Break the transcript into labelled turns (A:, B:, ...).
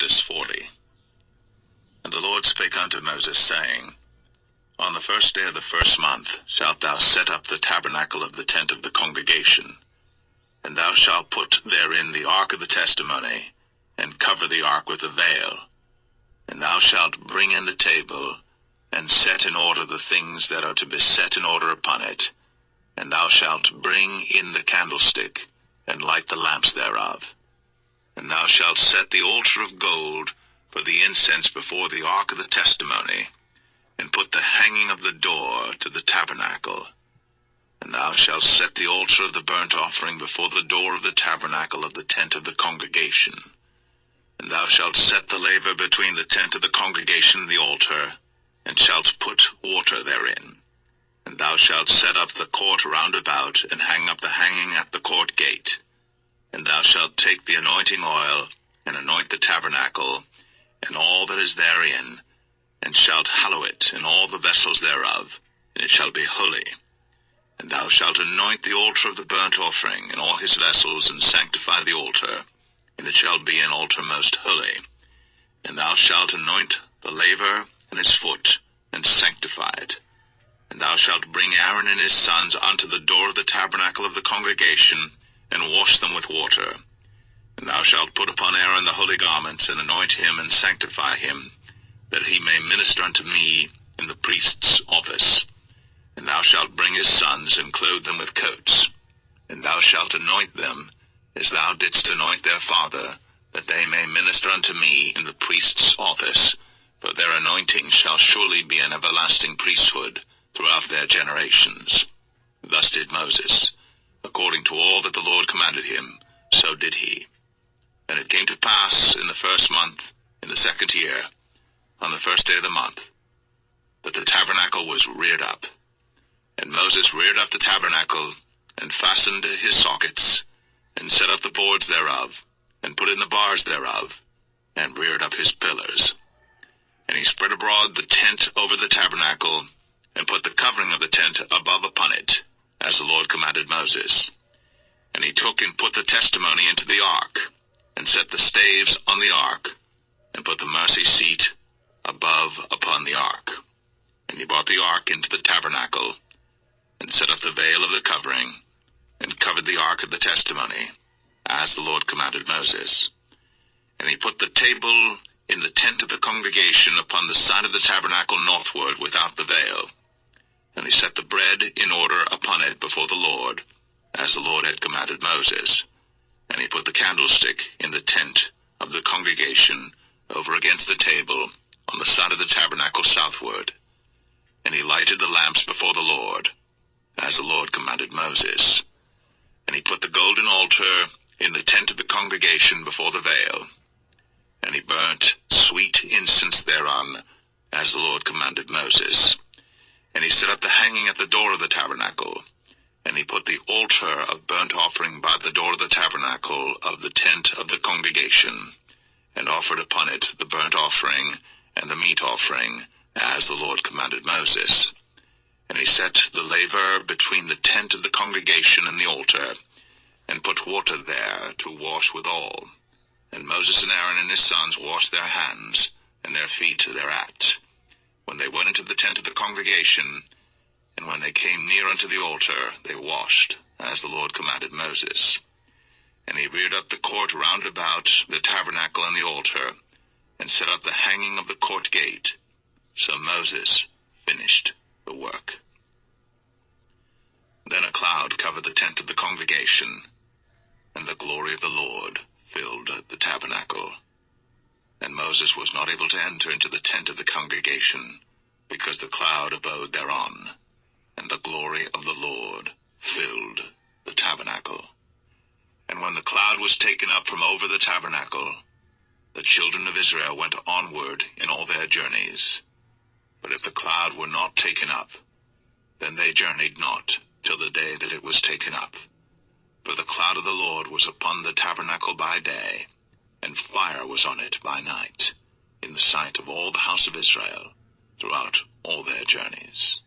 A: Exodus 40. And the Lord spake unto Moses, saying, On the first day of the first month shalt thou set up the tabernacle of the tent of the congregation, and thou shalt put therein the ark of the testimony, and cover the ark with a veil. And thou shalt bring in the table, and set in order the things that are to be set in order upon it. And thou shalt bring in the candlestick, and light the lamps thereof. And thou shalt set the altar of gold for the incense before the ark of the testimony, and put the hanging of the door to the tabernacle. And thou shalt set the altar of the burnt offering before the door of the tabernacle of the tent of the congregation. And thou shalt set the laver between the tent of the congregation and the altar, and shalt put water therein. And thou shalt set up the court round about, and hang up the hanging at the court gate. And thou shalt take the anointing oil, and anoint the tabernacle, and all that is therein, and shalt hallow it, and all the vessels thereof, and it shall be holy. And thou shalt anoint the altar of the burnt offering, and all his vessels, and sanctify the altar, and it shall be an altar most holy. And thou shalt anoint the laver and his foot, and sanctify it. And thou shalt bring Aaron and his sons unto the door of the tabernacle of the congregation, and wash them with water. And thou shalt put upon Aaron the holy garments, and anoint him, and sanctify him, that he may minister unto me in the priest's office. And thou shalt bring his sons, and clothe them with coats. And thou shalt anoint them, as thou didst anoint their father, that they may minister unto me in the priest's office. For their anointing shall surely be an everlasting priesthood throughout their generations. Thus did Moses. According to all that the Lord commanded him, so did he. And it came to pass in the first month, in the second year, on the first day of the month, that the tabernacle was reared up. And Moses reared up the tabernacle, and fastened his sockets, and set up the boards thereof, and put in the bars thereof, and reared up his pillars. And he spread abroad the tent over the tabernacle, and put the covering of the tent above upon it, as the Lord commanded Moses. And he took and put the testimony into the ark, and set the staves on the ark, and put the mercy seat above upon the ark. And he brought the ark into the tabernacle, and set up the veil of the covering, and covered the ark of the testimony, as the Lord commanded Moses. And he put the table in the tent of the congregation upon the side of the tabernacle northward without the veil. And he set the bread in order upon it before the Lord, as the Lord had commanded Moses. And he put the candlestick in the tent of the congregation over against the table on the side of the tabernacle southward. And he lighted the lamps before the Lord, as the Lord commanded Moses. And he put the golden altar in the tent of the congregation before the veil. And he burnt sweet incense thereon, as the Lord commanded Moses. And he set up the hanging at the door of the tabernacle. And he put the altar of burnt offering by the door of the tabernacle of the tent of the congregation, and offered upon it the burnt offering and the meat offering, as the Lord commanded Moses. And he set the laver between the tent of the congregation and the altar, and put water there to wash withal. And Moses and Aaron and his sons washed their hands and their feet thereat, when they went into the tent of the congregation. And when they came near unto the altar, they washed, as the Lord commanded Moses. And he reared up the court round about the tabernacle and the altar, and set up the hanging of the court gate. So Moses finished the work. Then a cloud covered the tent of the congregation, and the glory of the Lord filled the tabernacle. And Moses was not able to enter into the tent of the congregation, because the cloud abode thereon, and the glory of the Lord filled the tabernacle. And when the cloud was taken up from over the tabernacle, the children of Israel went onward in all their journeys. But if the cloud were not taken up, then they journeyed not till the day that it was taken up. For the cloud of the Lord was upon the tabernacle by day, and fire was on it by night, in the sight of all the house of Israel, throughout all their journeys.